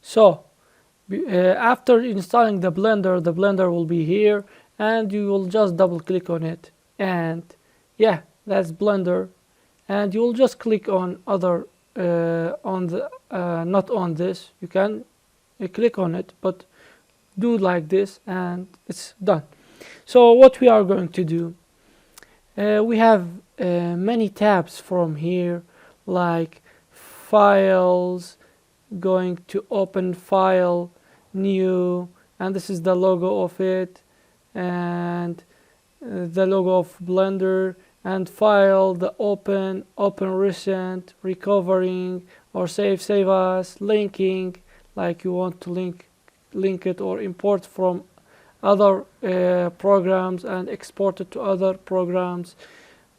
So after installing the blender will be here, and you will just double click on it, and yeah, that's Blender. And you will just click on other on the not on this. You can click on it, but do like this and it's done. So what we are going to do, we have many tabs from here, like files, going to open file, new, and this is the logo of it, and the logo of Blender, and file, the open recent, recovering, or save as, linking, like you want to link it or import from other programs and export it to other programs,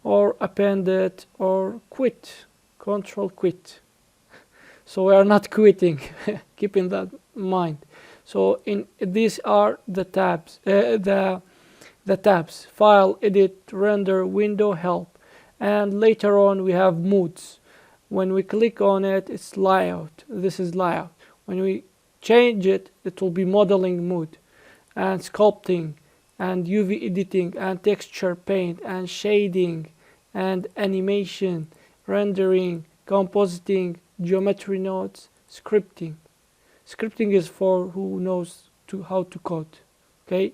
or append it, or quit, control quit. So we are not quitting, keeping that in mind. So in these are the tabs, the tabs: file, edit, render, window, help. And later on we have moods. When we click on it, it's layout. This is layout. When we change it, it will be modeling mode, and sculpting, and UV editing, and texture paint, and shading, and animation, rendering, compositing, geometry nodes, scripting. Scripting is for who knows how to code. Okay,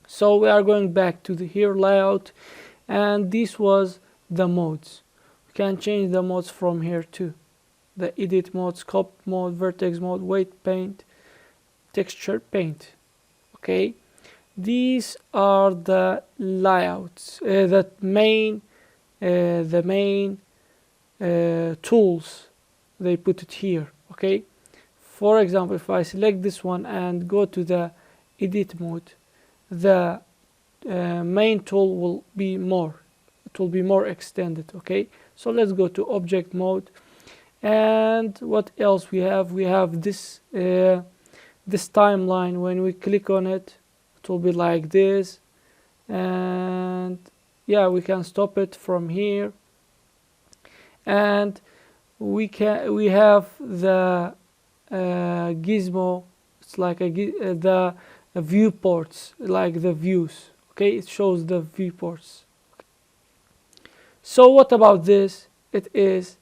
so we are going back to the here layout, and this was the modes. We can change the modes from here too: the edit mode, sculpt mode, vertex mode, weight paint, texture paint. Okay, these are the layouts, the main tools. They put it here. Okay, for example, if I select this one and go to the edit mode, the main tool will be more. It will be more extended. Okay, so let's go to object mode. And what else we have? We have this this timeline. When we click on it, it will be like this, and yeah, we can stop it from here. And we have the gizmo. It's like the viewports, like the views. Okay, it shows the viewports. So what about this? It is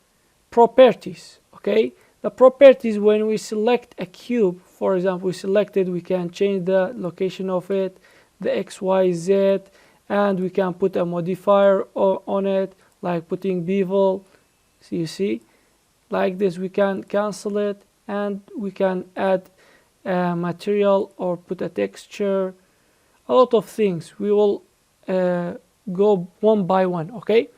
properties. Okay, the properties, when we select a cube, for example, we selected, we can change the location of it, the XYZ, and we can put a modifier on it, like putting bevel. So you see, like this, we can cancel it, and we can add a material or put a texture, a lot of things. We will go one by one. Okay,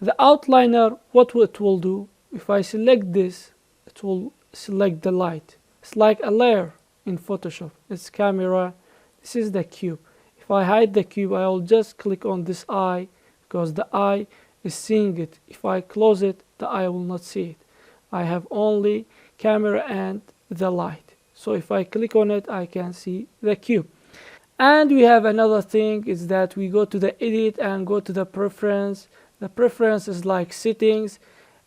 the outliner, what it will do, if I select this, it will select the light. It's like a layer in Photoshop. It's camera. This is the cube. If I hide the cube, I will just click on this eye, because the eye is seeing it. If I close it, the eye will not see it. I have only camera and the light. So if I click on it, I can see the cube. And we have another thing, is that we go to the edit and go to the preference. The preference is like settings.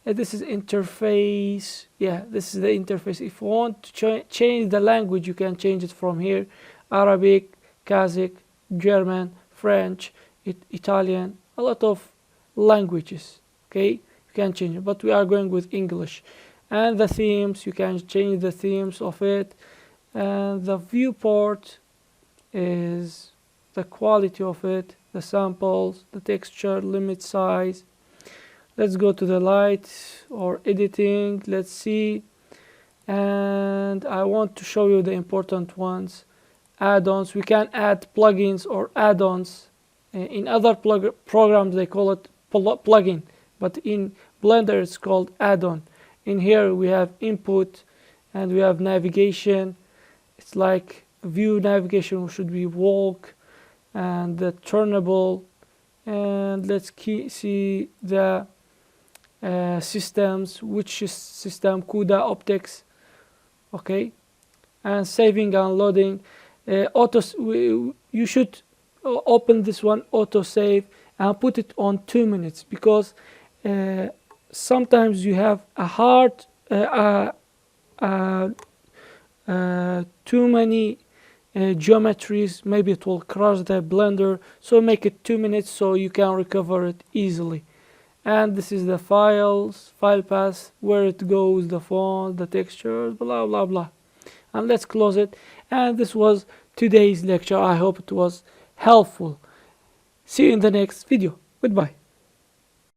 This is interface. Yeah, this is the interface. If you want to change the language, you can change it from here: Arabic, Kazakh, German, French, Italian, a lot of languages. Okay, you can change it, but we are going with English. And the themes, you can change the themes of it. And the viewport is the quality of it, the samples, the texture, limit size. Let's go to the light or editing. Let's see. And I want to show you the important ones. Add-ons. We can add plugins or add-ons. In other programs they call it plugin, but in Blender it's called add-on. In here we have input, and we have navigation. It's like view navigation should be walk, and the turnable. And let's see the systems, which is system, CUDA, optics. Okay, and saving and loading. You should open this one, auto save, and put it on 2 minutes, because sometimes you have a hard too many geometries, maybe it will crash the blender, so make it 2 minutes so you can recover it easily. And this is the file path, where it goes, the font, the textures, blah blah blah. And let's close it. And this was today's lecture. I hope it was helpful. See you in the next video. Goodbye.